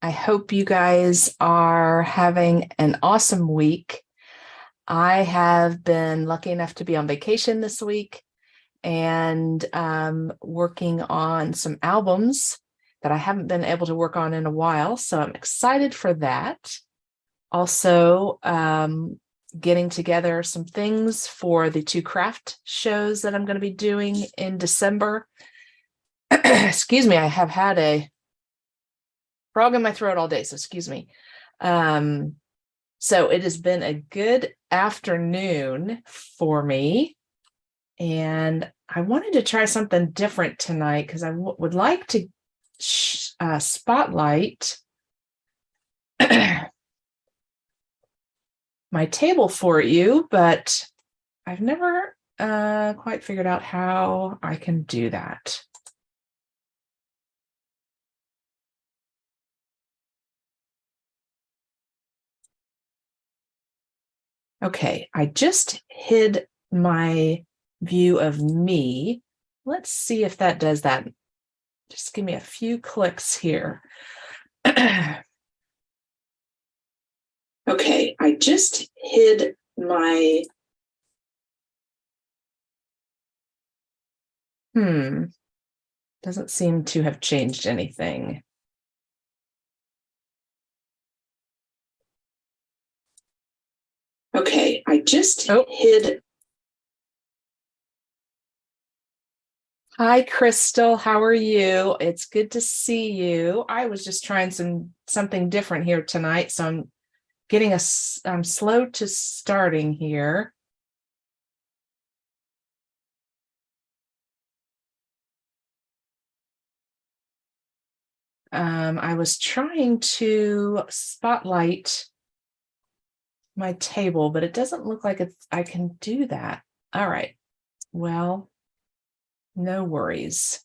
I hope you guys are having an awesome week. I have been lucky enough to be on vacation this week and working on some albums that I haven't been able to work on in a while. So I'm excited for that. Also, getting together some things for the 2 craft shows that I'm going to be doing in December. Excuse me, I have had a frog in my throat all day, so excuse me. So it has been a good afternoon for me, and I wanted to try something different tonight because I would like to spotlight my table for you, but I've never quite figured out how I can do that. Okay, I just hid my view of me. Let's see if that does that. Just give me a few clicks here. Okay, I just hid my... Doesn't seem to have changed anything. Okay, I just hid... Hi, Crystal. How are you? It's good to see you. I was just trying something different here tonight, so I'm slow to starting here. I was trying to spotlight my table, but it doesn't look like I can do that. All right. Well, no worries.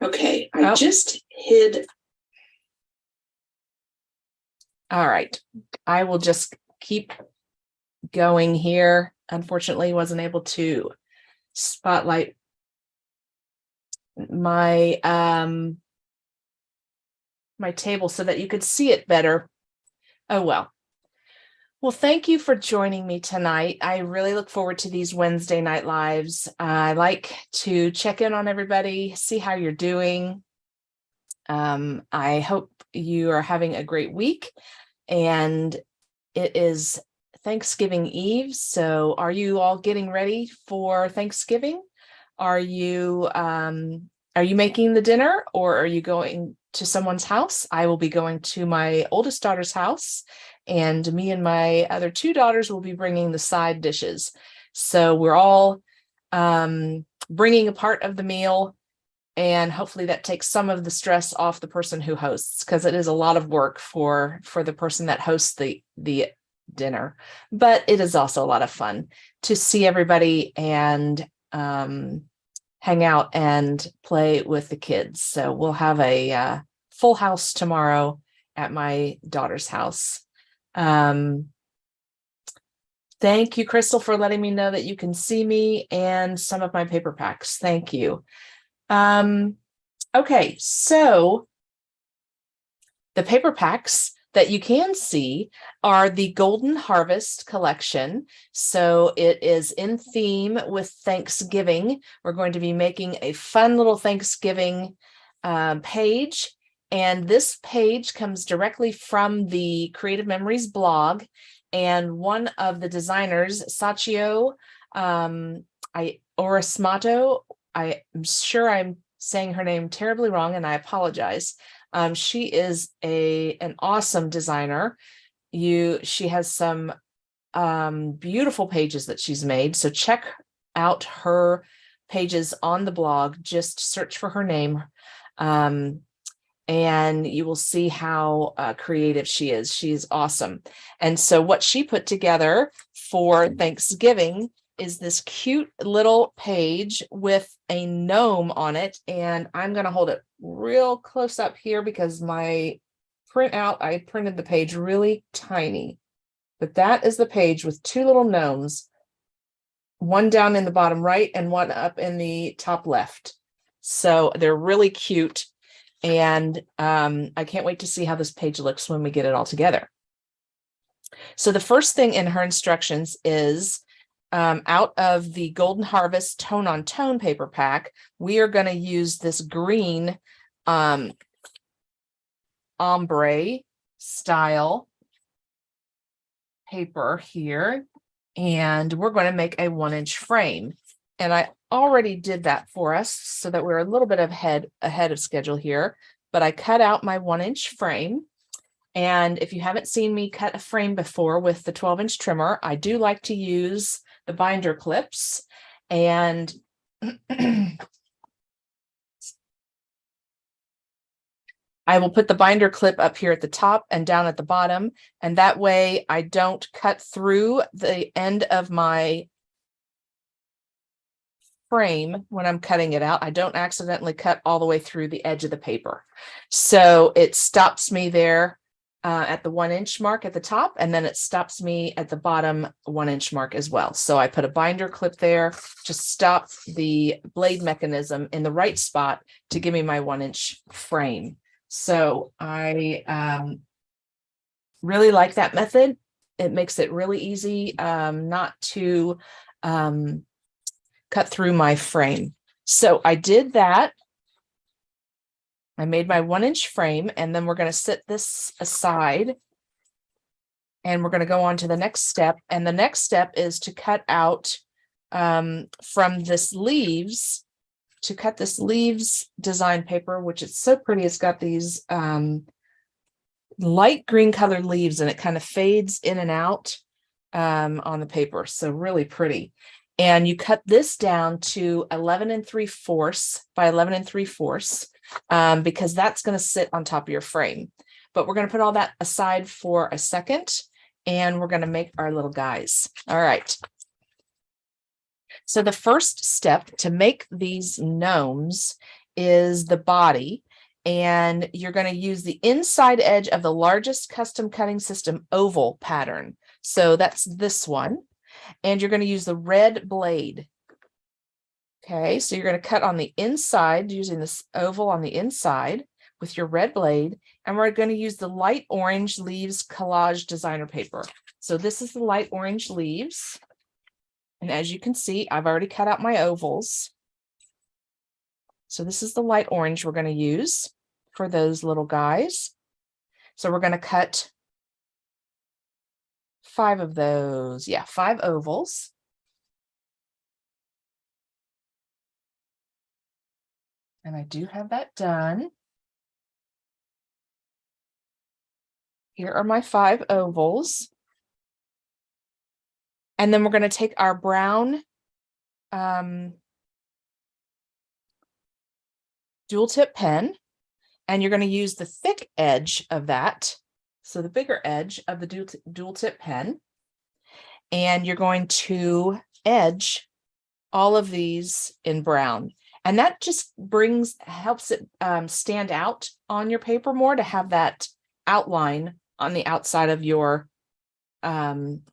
Okay, I just hid. All right, I will just keep going here. Unfortunately, wasn't able to spotlight my my table so that you could see it better. Oh well. Well, thank you for joining me tonight. I really look forward to these Wednesday night lives. I like to check in on everybody, see how you're doing. I hope you are having a great week, and it is Thanksgiving Eve. So are you all getting ready for Thanksgiving? Are you making the dinner, or are you going to someone's house? I will be going to my oldest daughter's house, and me and my other 2 daughters will be bringing the side dishes. So we're all bringing a part of the meal, and hopefully that takes some of the stress off the person who hosts, because it is a lot of work for the person that hosts the dinner. But it is also a lot of fun to see everybody and hang out and play with the kids. So we'll have a full house tomorrow at my daughter's house. Thank you, Crystal, for letting me know that you can see me and some of my paper packs. Thank you. Okay, so the paper packs that you can see are the Golden Harvest collection. So it is in theme with Thanksgiving. We're going to be making a fun little Thanksgiving page. And this page comes directly from the Creative Memories blog. And one of the designers, Sachio Orasmato, I'm sure I'm saying her name terribly wrong, and I apologize. She is an awesome designer. She has some beautiful pages that she's made. So check out her pages on the blog. Just search for her name, and you will see how creative she is. She's awesome. And so what she put together for Thanksgiving is this cute little page with a gnome on it. And I'm going to hold it real close up here because my printout, I printed the page really tiny. But that is the page with 2 little gnomes, one down in the bottom right and one up in the top left. So they're really cute. And I can't wait to see how this page looks when we get it all together. So the first thing in her instructions is out of the Golden Harvest Tone on Tone paper pack, we are going to use this green ombre style paper here, and we're going to make a 1-inch frame. And I already did that for us so that we're a little bit ahead of schedule here, but I cut out my 1-inch frame. And if you haven't seen me cut a frame before with the 12-inch trimmer, I do like to use the binder clips, and I will put the binder clip up here at the top and down at the bottom, and that way I don't cut through the end of my frame when I'm cutting it out. I don't accidentally cut all the way through the edge of the paper. So it stops me there at the 1-inch mark at the top, and then it stops me at the bottom 1-inch mark as well. So I put a binder clip there to stop the blade mechanism in the right spot to give me my 1-inch frame. So I really like that method. It makes it really easy not to cut through my frame. So I did that. I made my 1-inch frame, and then we're going to set this aside, and we're going to go on to the next step. And the next step is to cut out from this leaves, to cut this leaves design paper, which is so pretty. It's got these light green colored leaves, and it kind of fades in and out on the paper. So really pretty. And you cut this down to 11 3/4 by 11 3/4 because that's going to sit on top of your frame. But we're going to put all that aside for a second, and we're going to make our little guys. All right. So the first step to make these gnomes is the body, and you're going to use the inside edge of the largest custom cutting system oval pattern. So that's this one. And you're going to use the red blade. Okay, so you're going to cut on the inside using this oval on the inside with your red blade. And we're going to use the light orange leaves collage designer paper. So this is the light orange leaves. And as you can see, I've already cut out my ovals. So this is the light orange we're going to use for those little guys. So we're going to cut 5 of those. Yeah, 5 ovals. And I do have that done. Here are my 5 ovals. And then we're going to take our brown dual tip pen, and you're going to use the thick edge of that. So the bigger edge of the dual tip pen. And you're going to edge all of these in brown. And that just helps it stand out on your paper more, to have that outline on the outside of your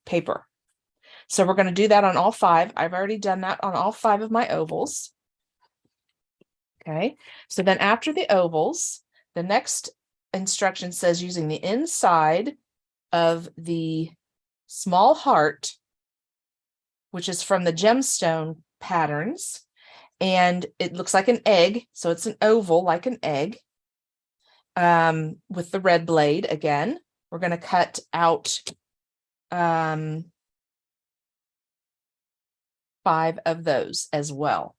paper. So we're going to do that on all 5. I've already done that on all 5 of my ovals. Okay, so then after the ovals, the next instruction says using the inside of the small heart, which is from the gemstone patterns, and it looks like an egg, so it's an oval like an egg. With the red blade again, we're going to cut out 5 of those as well.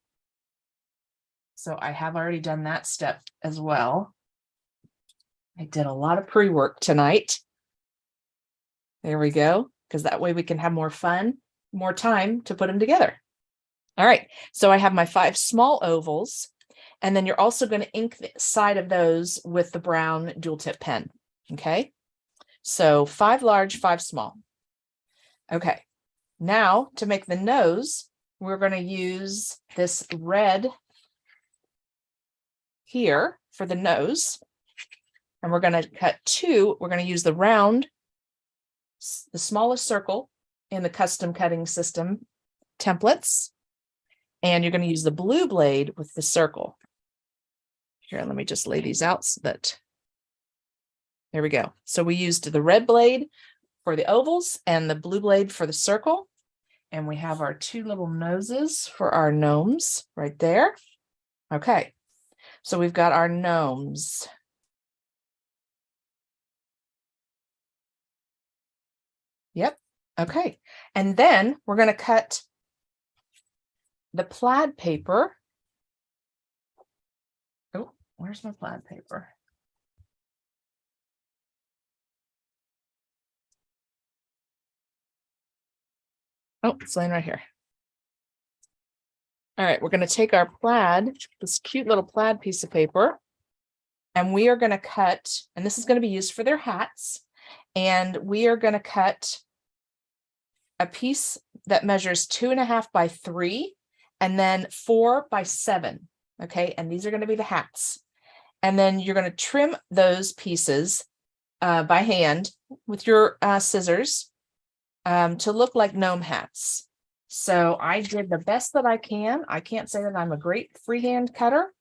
So I have already done that step as well. I did a lot of pre-work tonight. There we go, because that way we can have more fun, more time to put them together. All right, so I have my 5 small ovals, and then you're also going to ink the side of those with the brown dual tip pen. Okay, so 5 large, 5 small. Okay, now to make the nose, we're going to use this red here for the nose, and we're going to cut 2. We're going to use the round, the smallest circle in the custom cutting system templates, and you're going to use the blue blade with the circle. Here, let me just lay these out so that, there we go. So we used the red blade for the ovals and the blue blade for the circle. And we have our two little noses for our gnomes right there. Okay, so we've got our gnomes. Yep, okay. And then we're going to cut the plaid paper. Oh, where's my plaid paper? Oh, it's laying right here. All right, we're going to take our plaid, this cute little plaid piece of paper, and we are going to cut, and this is going to be used for their hats, and we are going to cut a piece that measures 2.5 by 3 and then 4 by 7. Okay, and these are going to be the hats. And then you're going to trim those pieces by hand with your scissors to look like gnome hats. So I did the best that I can. I can't say that I'm a great freehand cutter,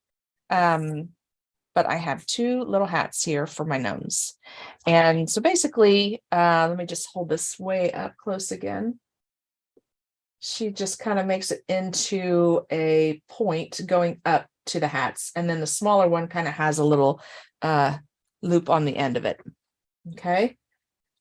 but I have two little hats here for my gnomes. And so basically, let me just hold this way up close again. She just kind of makes it into a point going up to the hats. And then the smaller one kind of has a little loop on the end of it. Okay.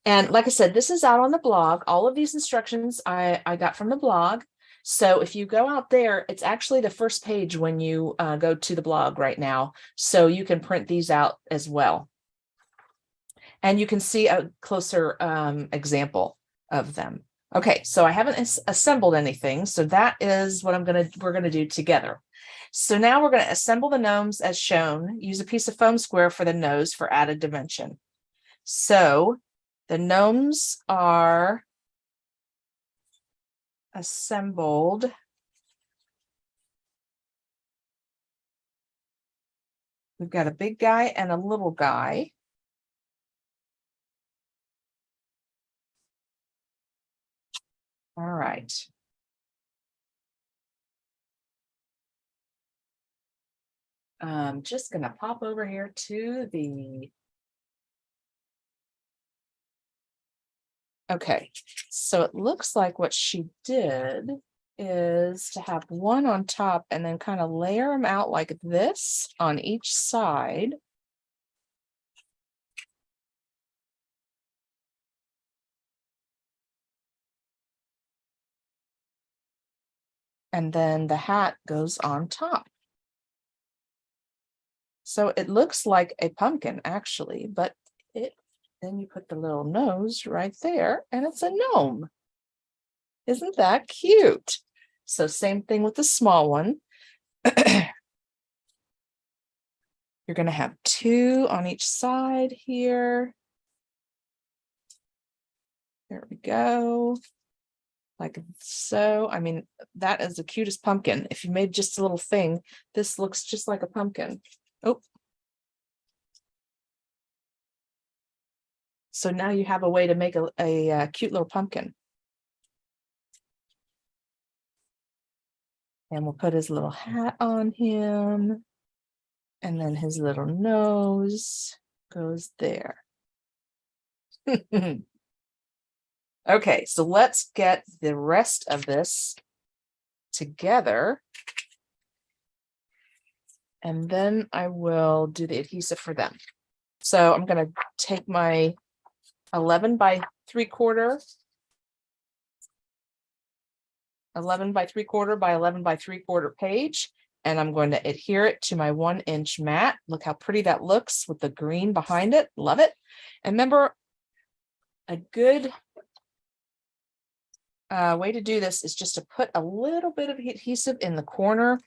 And like I said, this is out on the blog. All of these instructions I got from the blog. So if you go out there, it's actually the first page when you go to the blog right now. So you can print these out as well. And you can see a closer example of them. Okay, so I haven't assembled anything. So that is what we're gonna do together. So now we're gonna assemble the gnomes as shown. Use a piece of foam square for the nose for added dimension. So the gnomes are assembled. We've got a big guy and a little guy. All right. I'm just going to pop over here to the. Okay, so it looks like what she did is to have one on top and then kind of layer them out like this on each side. And then the hat goes on top. So it looks like a pumpkin actually, but then you put the little nose right there and it's a gnome. Isn't that cute? So same thing with the small one. You're going to have two on each side here. There we go. Like so. I mean, that is the cutest pumpkin. If you made just a little thing, this looks just like a pumpkin. Oh. So now you have a way to make a cute little pumpkin. And we'll put his little hat on him. And then his little nose goes there. Okay, so let's get the rest of this together. And then I will do the adhesive for them. So I'm going to take my 11 by 3/4 by 11 by 3/4 page, and I'm going to adhere it to my 1-inch mat. Look how pretty that looks with the green behind it. Love it. And remember, a good way to do this is just to put a little bit of adhesive in the corner.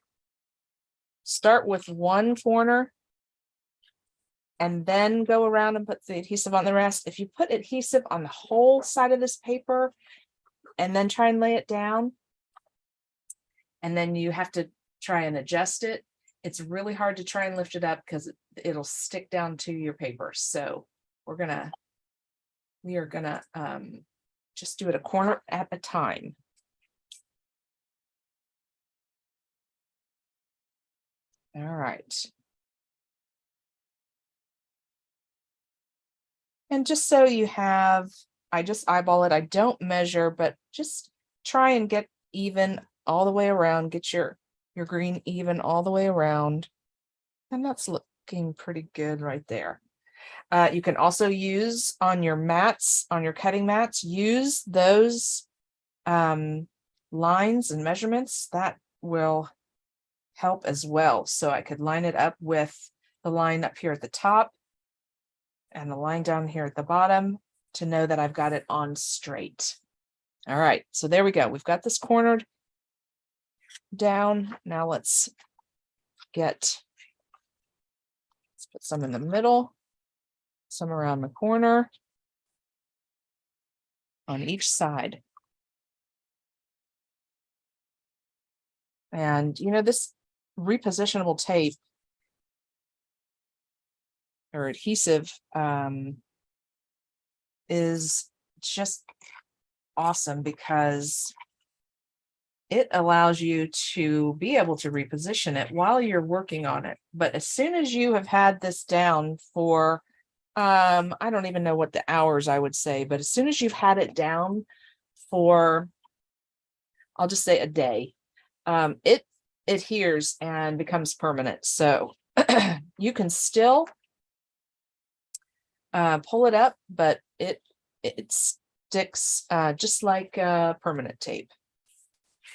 Start with one corner and then go around and put the adhesive on the rest. If you put adhesive on the whole side of this paper and then try and lay it down, and then you have to try and adjust it, it's really hard to try and lift it up because it'll stick down to your paper. So we are gonna just do it a corner at a time. All right. And just so you have, I just eyeball it. I don't measure, but just try and get even all the way around. Get your green even all the way around. And that's looking pretty good right there. You can also use on your mats, on your cutting mats, use those lines and measurements. That will help as well. So I could line it up with the line up here at the top and the line down here at the bottom to know that I've got it on straight. All right, so there we go. We've got this cornered down. Now let's put some in the middle, some around the corner on each side. And you know, this repositionable tape or adhesive is just awesome because it allows you to be able to reposition it while you're working on it. But as soon as you have had this down for, I don't even know what the hours I would say, but as soon as you've had it down for, I'll just say a day, it adheres and becomes permanent. So you can still pull it up, but it sticks just like permanent tape,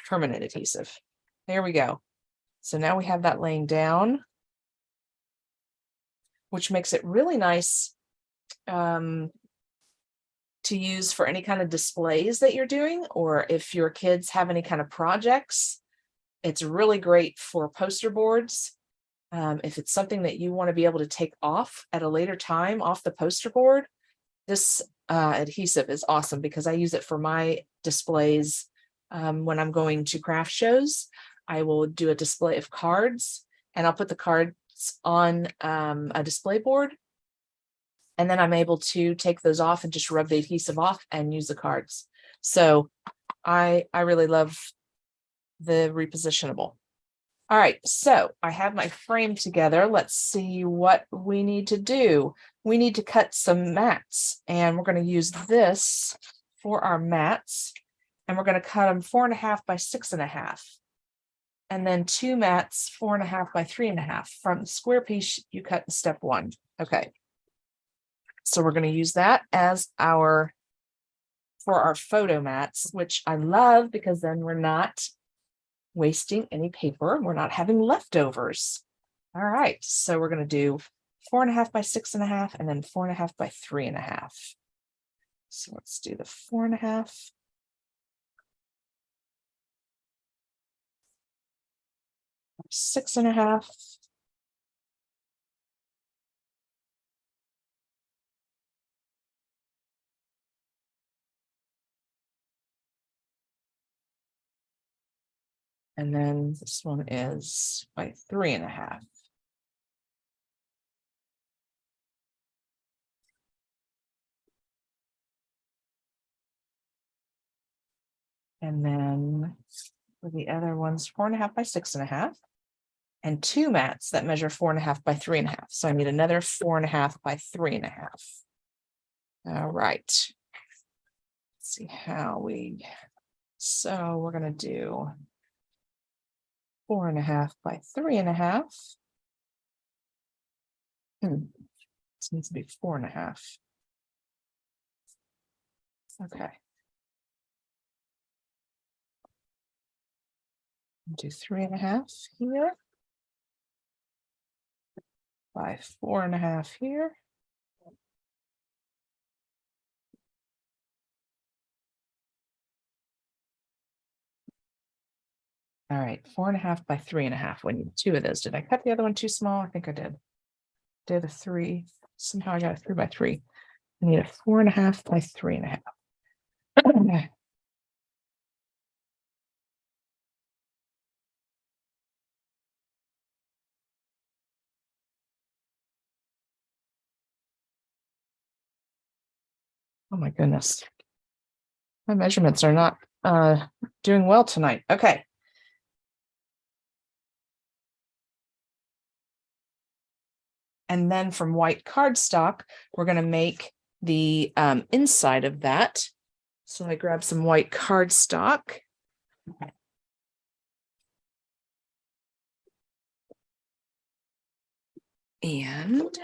permanent adhesive. There we go. So now we have that laying down, which makes it really nice to use for any kind of displays that you're doing, or if your kids have any kind of projects. It's really great for poster boards. If it's something that you want to be able to take off at a later time off the poster board, this adhesive is awesome because I use it for my displays. When I'm going to craft shows, I will do a display of cards and I'll put the cards on a display board. And then I'm able to take those off and just rub the adhesive off and use the cards. So I really love the repositionable. All right, so I have my frame together. Let's see what we need to do. We need to cut some mats, and we're going to use this for our mats, and we're going to cut them 4.5 by 6.5, and then 2 mats 4.5 by 3.5 from the square piece you cut in step 1. Okay, so we're going to use that as for our photo mats, which I love because then we're not wasting any paper. We're not having leftovers. All right, so we're going to do 4.5 by 6.5 and then 4.5 by 3.5. So let's do the 4.5. 6.5. And then this one is by 3.5. And then for the other ones, 4.5 by 6.5. And 2 mats that measure 4.5 by 3.5. So I need another 4.5 by 3.5. All right. Let's see how so we're going to do 4.5 by 3.5. This needs to be 4.5. Okay. Do 3.5 here. By 4.5 here. All right, 4.5 by 3.5. We need 2 of those. Did I cut the other one too small? I think I did. Did a 3. Somehow I got a 3 by 3. I need a 4.5 by 3.5. Oh my goodness. My measurements are not doing well tonight. Okay. And then from white cardstock, we're going to make the inside of that. So I grabbed some white cardstock. And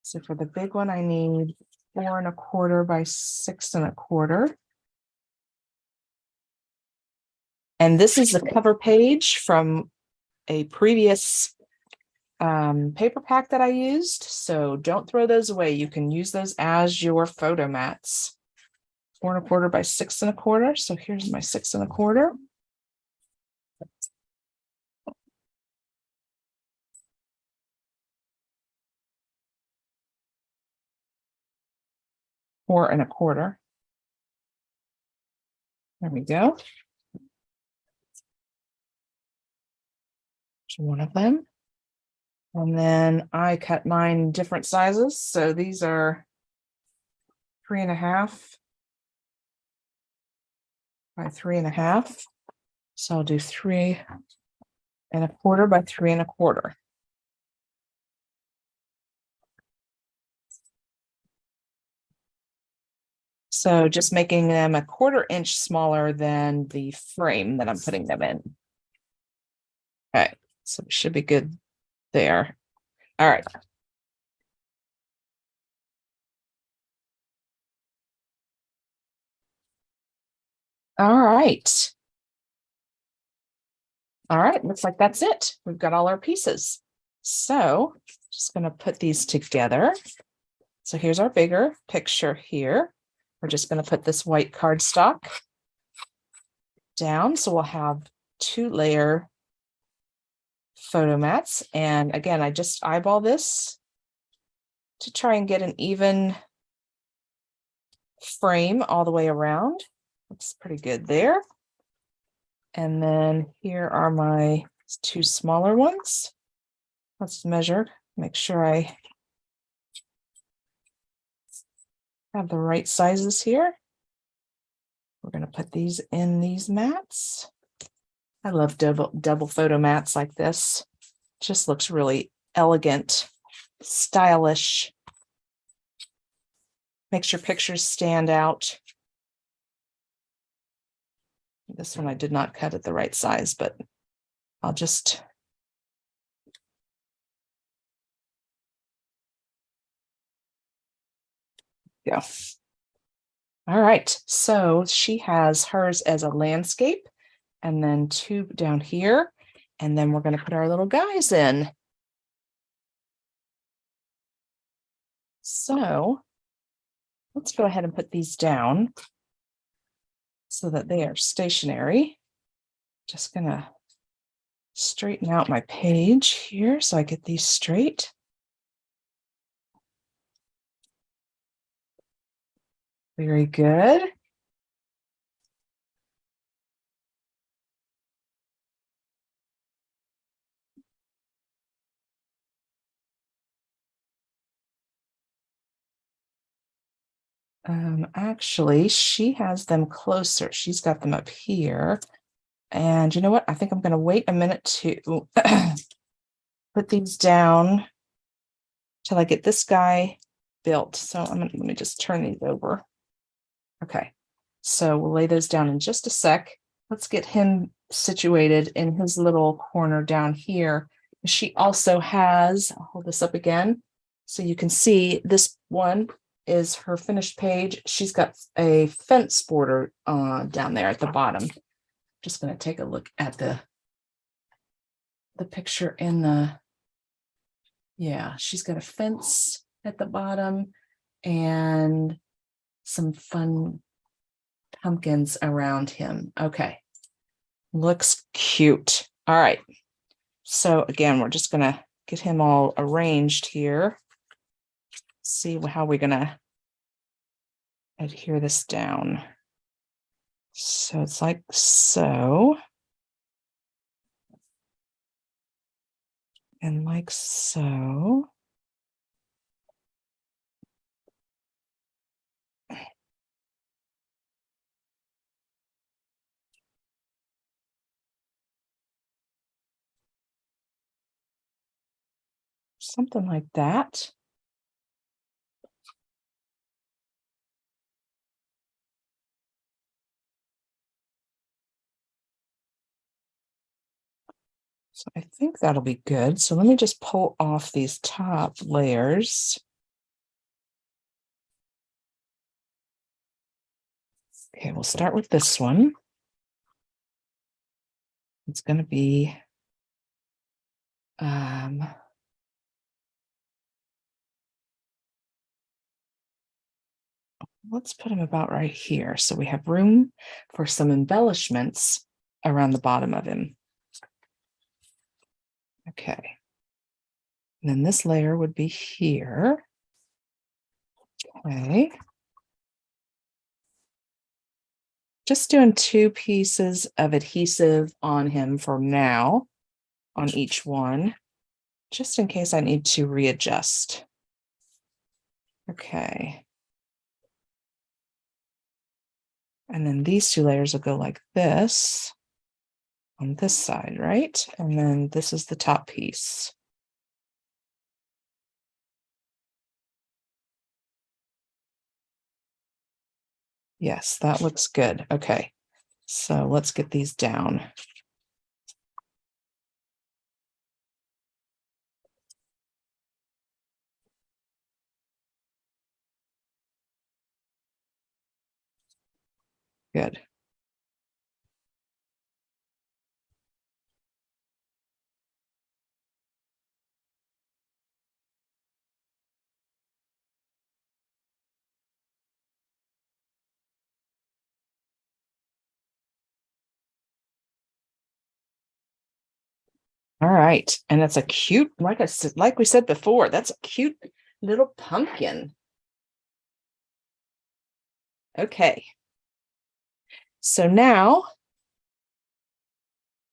so for the big one, I need 4 1/4 by 6 1/4. And this is the cover page from a previous paper pack that I used. So don't throw those away. You can use those as your photo mats. 4 1/4 by 6 1/4. So here's my 6 1/4. Four and a quarter. There we go. There's one of them. And then I cut mine different sizes. So these are 3 1/2 by 3 1/2. So I'll do 3 1/4 by 3 1/4. So just making them a 1/4 inch smaller than the frame that I'm putting them in. Okay, so it should be good there. All right. All right. All right, looks like that's it. We've got all our pieces. So just going to put these together. So here's our bigger picture here. We're just going to put this white cardstock down. So we'll have 2-layer photo mats. And again, I just eyeball this to try and get an even frame all the way around. Looks pretty good there. And then here are my 2 smaller ones. Let's measure, make sure I have the right sizes here. We're going to put these in these mats. I love double photo mats like this. Just looks really elegant, stylish. Makes your pictures stand out. This one I did not cut at the right size, but I'll just go. All right, so she has hers as a landscape and then 2 down here. And then we're going to put our little guys in. So let's go ahead and put these down so that they are stationary. Just going to straighten out my page here so I get these straight. Very good. Actually, she has them closer. She's got them up here. And you know what? I think I'm going to wait a minute to put these down till I get this guy built. So let me just turn these over. Okay, so we'll lay those down in just a sec. Let's get him situated in his little corner down here. She also has, I'll hold this up again so you can see this one is her finished page. She's got a fence border down there at the bottom. Just going to take a look at the picture in the, yeah, she's got a fence at the bottom and some fun pumpkins around him. Okay, looks cute. All right, so again, we're just going to get him all arranged here. See how we're going to adhere this down. So it's like so. And like so. something like that. So I think that'll be good. So let me just pull off these top layers. Okay, we'll start with this one. It's going to be let's put them about right here. So we have room for some embellishments around the bottom of him. Okay. And then this layer would be here. Okay. Just doing 2 pieces of adhesive on him for now, on each one, just in case I need to readjust. Okay. And then these 2 layers will go like this on this side, right? And then this is the top piece. Yes, that looks good. Okay, so let's get these down. Good. All right, and that's a cute, like we said before, that's a cute little pumpkin. Okay, so now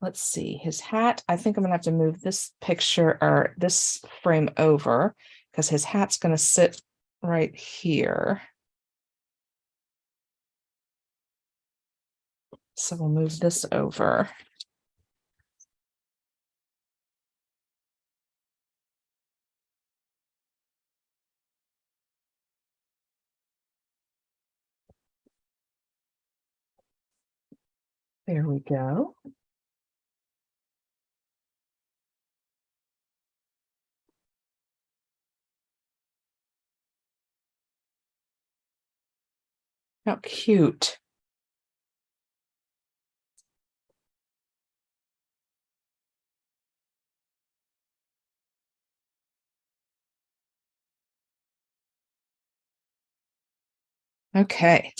let's see his hat. I think I'm gonna have to move this picture or this frame over because his hat's gonna sit right here. So we'll move this over. There we go. How cute. Okay.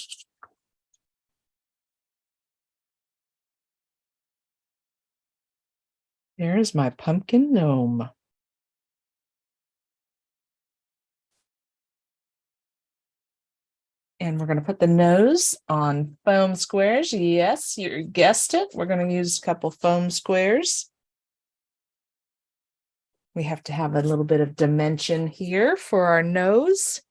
There's my pumpkin gnome. And we're going to put the nose on foam squares. Yes, you guessed it. We're going to use a couple foam squares. We have to have a little bit of dimension here for our nose.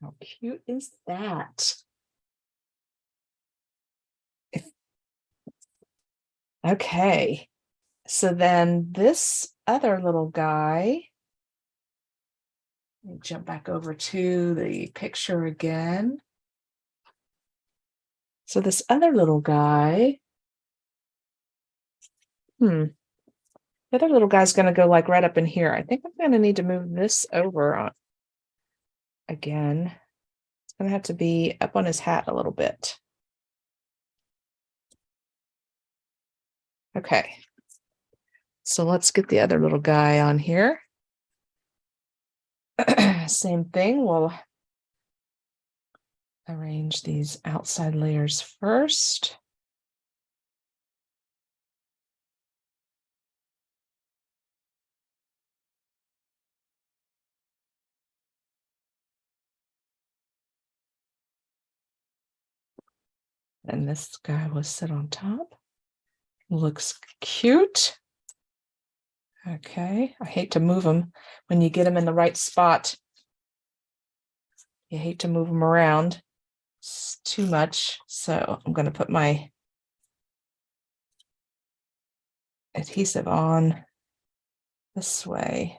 How cute is that? Okay, so then this other little guy, let me jump back over to the picture again. So this other little guy, the other little guy's going to go like right up in here. I think I'm going to need to move this over again. It's going to have to be up on his hat a little bit. Okay, so let's get the other little guy on here. Same thing, we'll arrange these outside layers first. And this guy will sit on top. Looks cute. Okay, I hate to move them when you get them in the right spot. You hate to move them around. It's too much. So I'm going to put my adhesive on this way.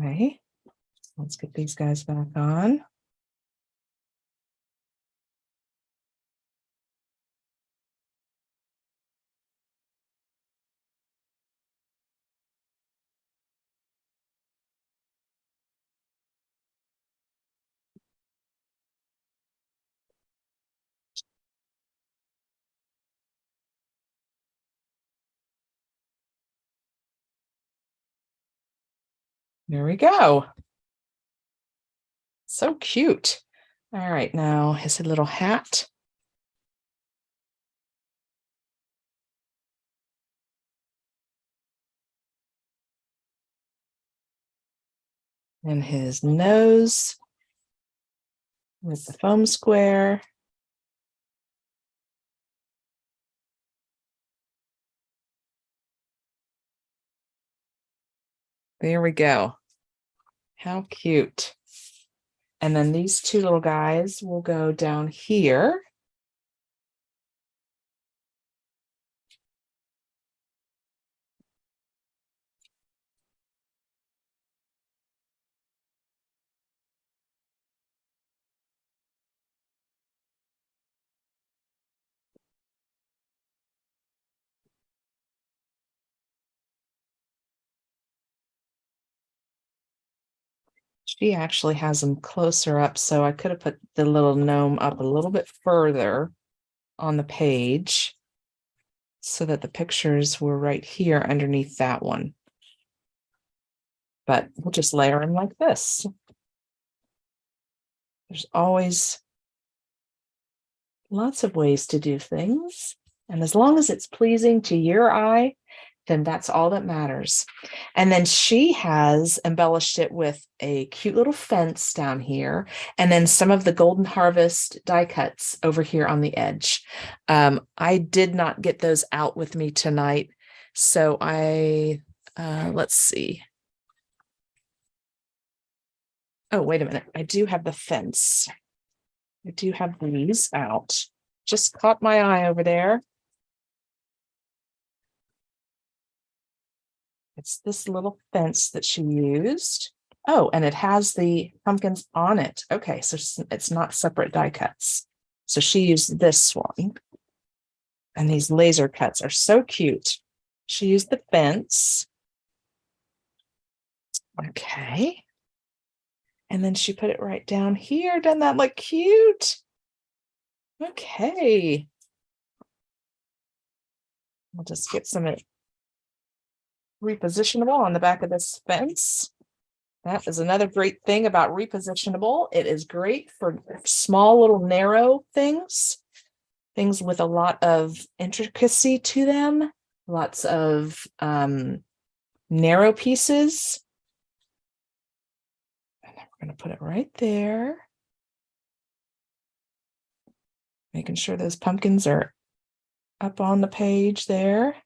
Okay, let's get these guys back on. There we go. So cute. All right, now his little hat. And his nose with the foam square. There we go. How cute. And then these two little guys will go down here. She actually has them closer up, so I could have put the little gnome up a little bit further on the page so that the pictures were right here underneath that one. But we'll just layer them like this. There's always lots of ways to do things. And as long as it's pleasing to your eye, then that's all that matters. And then she has embellished it with a cute little fence down here, and then some of the Golden Harvest die cuts over here on the edge. I did not get those out with me tonight, so let's see. Oh, wait a minute. I do have the fence. I do have these out. Just caught my eye over there. It's this little fence that she used. Oh, and it has the pumpkins on it. Okay, so it's not separate die cuts. So she used this one. And these laser cuts are so cute. She used the fence. Okay. And then she put it right down here. Doesn't that look cute? Okay. I'll just get some repositionable on the back of this fence. That is another great thing about repositionable. It is great for small little narrow things with a lot of intricacy to them, lots of narrow pieces. And then we're going to put it right there. Making sure those pumpkins are up on the page there.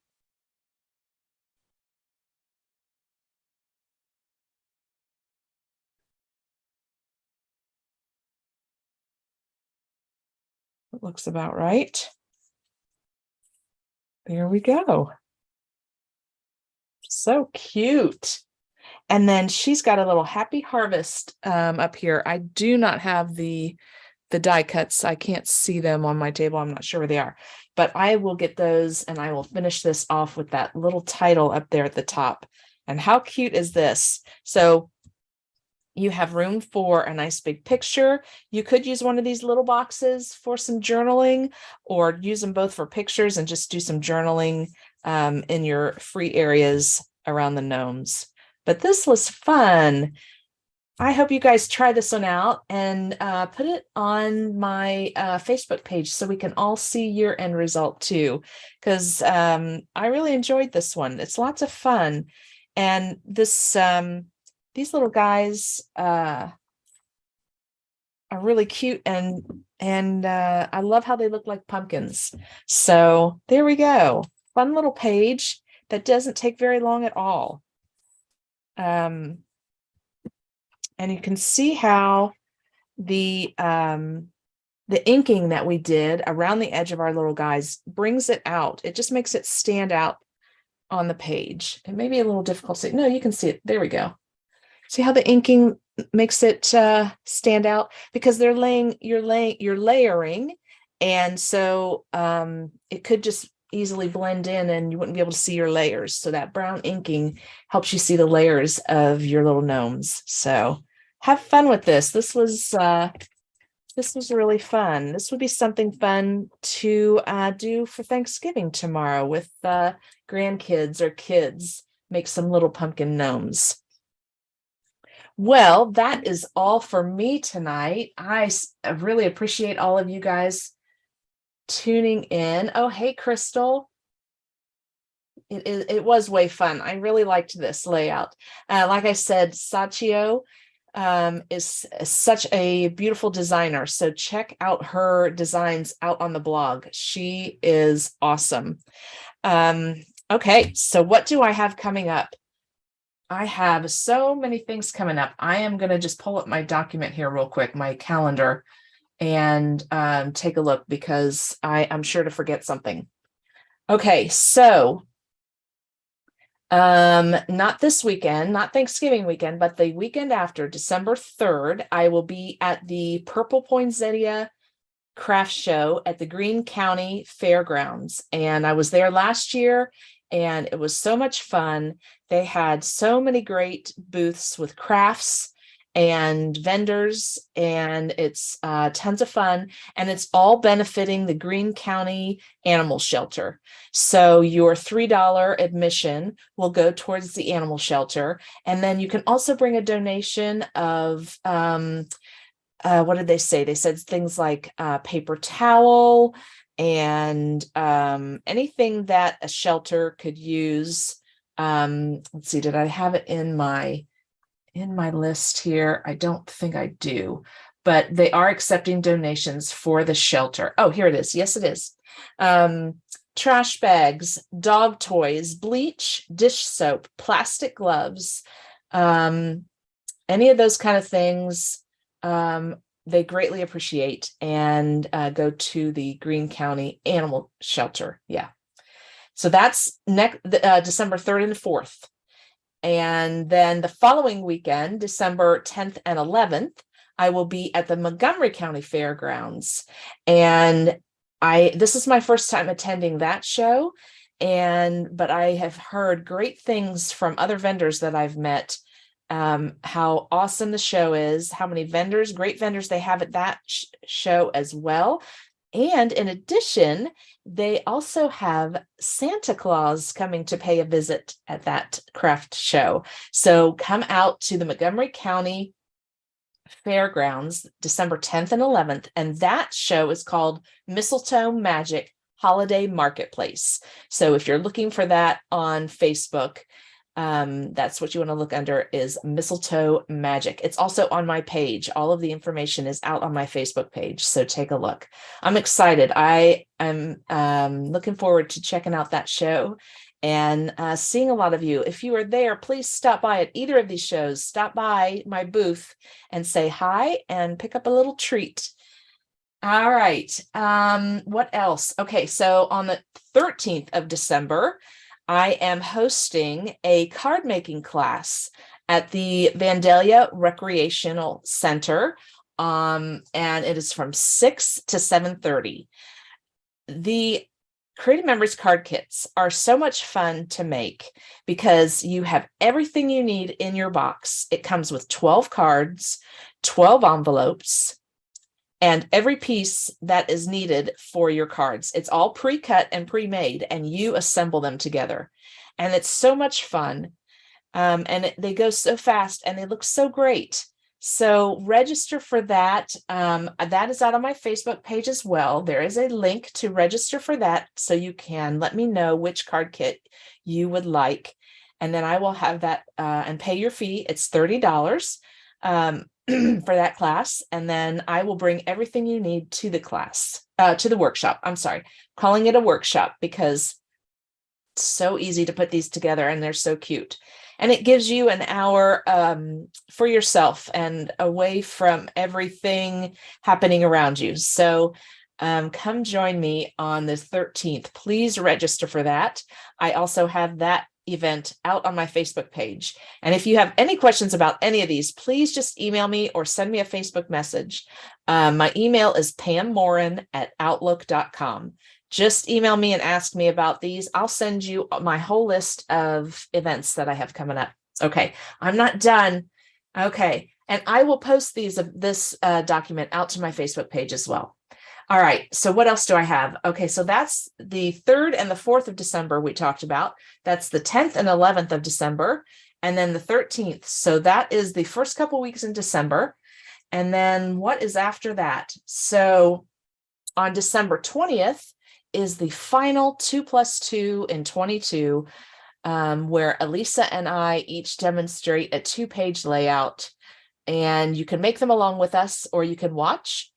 It looks about right. There we go. So cute. And then she's got a little happy harvest up here. I do not have the die cuts. I can't see them on my table. I'm not sure where they are, but I will get those and I will finish this off with that little title up there at the top. And how cute is this? So you have room for a nice big picture. You could use one of these little boxes for some journaling, or use them both for pictures and just do some journaling in your free areas around the gnomes. But this was fun. I hope you guys try this one out and put it on my Facebook page so we can all see your end result too, because I really enjoyed this one. It's lots of fun. And this these little guys are really cute, and I love how they look like pumpkins. So there we go. Fun little page that doesn't take very long at all. and you can see how the inking that we did around the edge of our little guys brings it out. It just makes it stand out on the page. It may be a little difficult to see. No, you can see it. There we go. See how the inking makes it stand out, because you're layering, and so it could just easily blend in and you wouldn't be able to see your layers. So that brown inking helps you see the layers of your little gnomes. So have fun with this. This was really fun. This would be something fun to do for Thanksgiving tomorrow with grandkids or kids. Make some little pumpkin gnomes. Well, that is all for me tonight. I really appreciate all of you guys tuning in. Oh, hey, Crystal. It was way fun. I really liked this layout. Like I said, Sachio is such a beautiful designer. So check out her designs out on the blog. She is awesome. Okay, so what do I have coming up? I have so many things coming up. I am going to just pull up my document here real quick, my calendar, and take a look, because I'm sure to forget something. Okay, so not this weekend, not Thanksgiving weekend, but the weekend after, December 3rd, I will be at the Purple Poinsettia Craft Show at the Greene County Fairgrounds. And I was there last year, and it was so much fun. They had so many great booths with crafts and vendors, and it's tons of fun, and it's all benefiting the Greene County Animal Shelter. So your $3 admission will go towards the animal shelter, and then you can also bring a donation of what did they say? They said things like paper towel and anything that a shelter could use. Let's see, did I have it in my list here? I don't think I do, but they are accepting donations for the shelter. Oh, here it is. Yes, it is. Trash bags, dog toys, bleach, dish soap, plastic gloves, any of those kind of things. They greatly appreciate, and go to the Greene County Animal Shelter. Yeah. So that's December 3rd and 4th. And then the following weekend, December 10th and 11th, I will be at the Montgomery County Fairgrounds. And this is my first time attending that show, but I have heard great things from other vendors that I've met, how awesome the show is, how many great vendors they have at that show as well. And in addition, they also have Santa Claus coming to pay a visit at that craft show. So come out to the Montgomery County Fairgrounds, December 10th and 11th. And that show is called Mistletoe Magic Holiday Marketplace. So if you're looking for that on Facebook, that's what you want to look under, is Mistletoe Magic. It's also on my page. All of the information is out on my Facebook page, so take a look. I'm excited. I am looking forward to checking out that show and seeing a lot of you. If you are there, please stop by at either of these shows. Stop by my booth and say hi and pick up a little treat. All right. What else? Okay, so on the 13th of December, I am hosting a card making class at the Vandalia Recreational Center, and it is from 6 to 7:30. The Creative Memories card kits are so much fun to make because you have everything you need in your box. It comes with 12 cards, 12 envelopes, and every piece that is needed for your cards. It's all pre-cut and pre-made, and you assemble them together. And it's so much fun. And they go so fast and they look so great. So register for that. That is out on my Facebook page as well. There is a link to register for that, so you can let me know which card kit you would like. And then I will have that and pay your fee. It's $30. For that class, and then I will bring everything you need to the class, to the workshop. I'm sorry, calling it a workshop because it's so easy to put these together and they're so cute. and it gives you an hour for yourself and away from everything happening around you. So come join me on the 13th. Please register for that. I also have that event out on my Facebook page. And if you have any questions about any of these, please just email me or send me a Facebook message. My email is pammorin@outlook.com. Just email me and ask me about these. I'll send you my whole list of events that I have coming up. Okay, I'm not done. Okay, and I will post this document out to my Facebook page as well. All right, so what else do I have? Okay, so that's the 3rd and the 4th of December we talked about. That's the 10th and 11th of December, and then the 13th. So that is the first couple weeks in December. And then what is after that? So on December 20th is the final 2+2 in 22, where Elisa and I each demonstrate a 2-page layout. And you can make them along with us, or you can watch.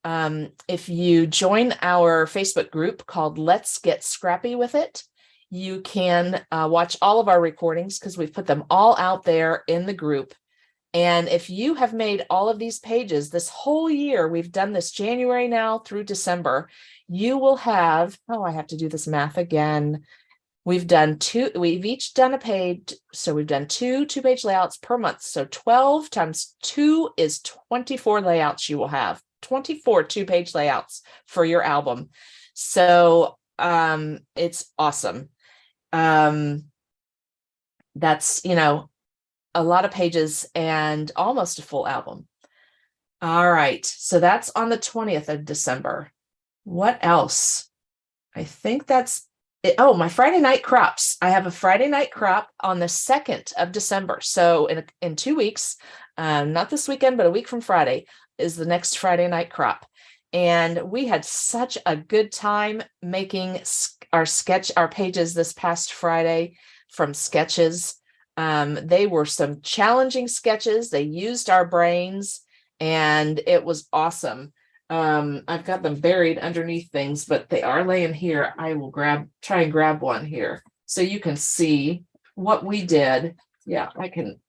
If you join our Facebook group called Let's Get Scrappy with It, you can watch all of our recordings because we've put them all out there in the group. And if you have made all of these pages this whole year, we've done this January now through December, you will have, I have to do this math again. We've each done a page. So we've done 2-page layouts per month. So 12 times 2 is 24 layouts you will have. 24 2-page layouts for your album. So it's awesome. That's, a lot of pages and almost a full album. All right, so that's on the 20th of December. What else? I think that's it. Oh, my Friday night crops. I have a Friday night crop on the 2nd of December. So in 2 weeks, not this weekend, but a week from Friday is the next Friday night crop. And we had such a good time making our pages this past Friday from sketches. They were some challenging sketches. They used our brains, and it was awesome. I've got them buried underneath things, but they are laying here. I will try and grab one here so you can see what we did. Yeah, I can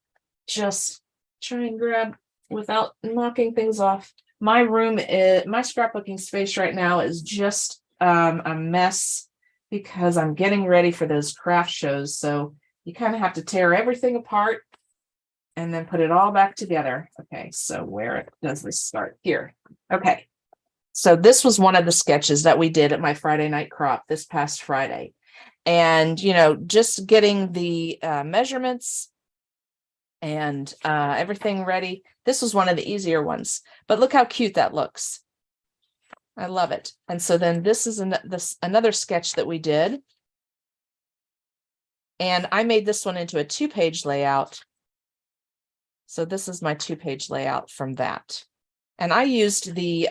just try and grab without knocking things off. My scrapbooking space right now is just a mess because I'm getting ready for those craft shows. So you kind of have to tear everything apart and then put it all back together. Okay, so where does this start? Here. Okay, so this was one of the sketches that we did at my Friday night crop this past Friday. And, just getting the measurements and everything ready. This was one of the easier ones, but look how cute that looks. I love it. And so then this is another sketch that we did. And I made this one into a 2-page layout. So this is my 2-page layout from that. And I used the,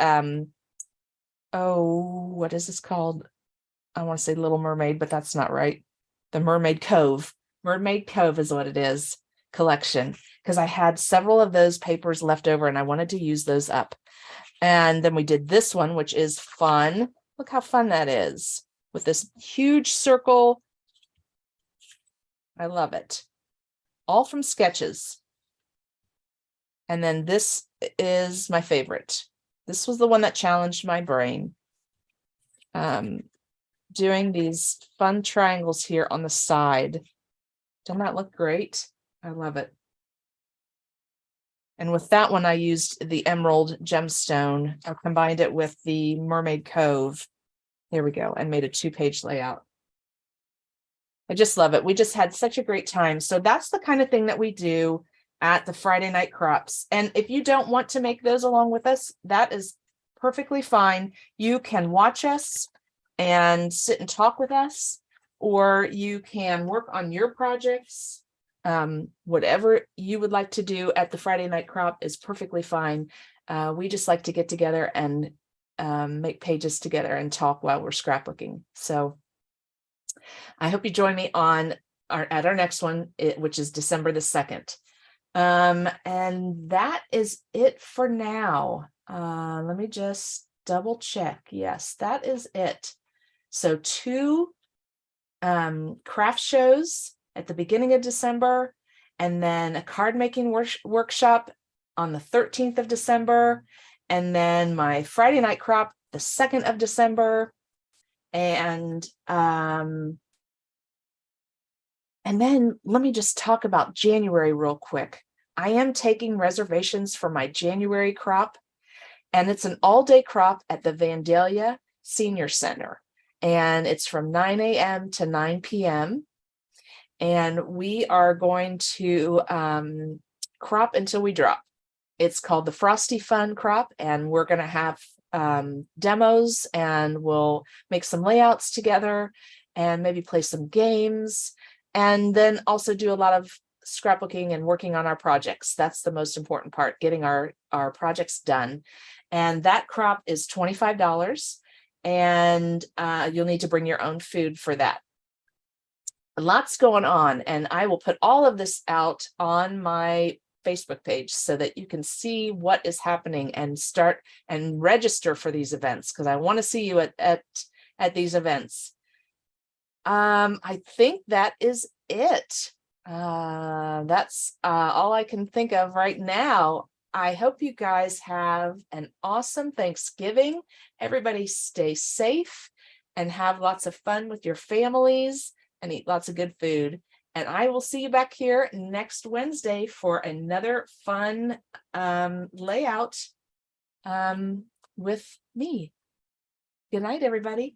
what is this called? I want to say Little Mermaid, but that's not right. The Mermaid Cove. Mermaid Cove is what it is. Collection, because I had several of those papers left over and I wanted to use those up. And then we did this one, which is fun. Look how fun that is with this huge circle. I love it. All from sketches. And then this is my favorite. This was the one that challenged my brain. Doing these fun triangles here on the side. Doesn't that look great? I love it. And with that one, I used the emerald gemstone. I combined it with the Mermaid Cove. There we go. And made a 2-page layout. I just love it. We just had such a great time. So that's the kind of thing that we do at the Friday night crops. And if you don't want to make those along with us, that is perfectly fine. You can watch us and sit and talk with us, or you can work on your projects. Whatever you would like to do at the Friday night crop is perfectly fine. We just like to get together and make pages together and talk while we're scrapbooking. So I hope you join me at our next one, which is December the 2nd. And that is it for now. Let me just double check. Yes, that is it. So 2 craft shows at the beginning of December, and then a card making workshop on the 13th of December, and then my Friday night crop, the 2nd of December. And then let me just talk about January real quick. I am taking reservations for my January crop, and it's an all-day crop at the Vandalia Senior Center. And it's from 9 a.m. to 9 p.m. And we are going to crop until we drop. It's called the Frosty Fun Crop, and we're going to have demos, and we'll make some layouts together and maybe play some games, and then also do a lot of scrapbooking and working on our projects. That's the most important part, getting our projects done. And that crop is $25, and you'll need to bring your own food for that. Lots going on, and I will put all of this out on my Facebook page so that you can see what is happening and start and register for these events, because I want to see you at these events. I think that is it. That's all I can think of right now. I hope you guys have an awesome Thanksgiving. Everybody stay safe and have lots of fun with your families and eat lots of good food. And I will see you back here next Wednesday for another fun layout with me. Good night, everybody.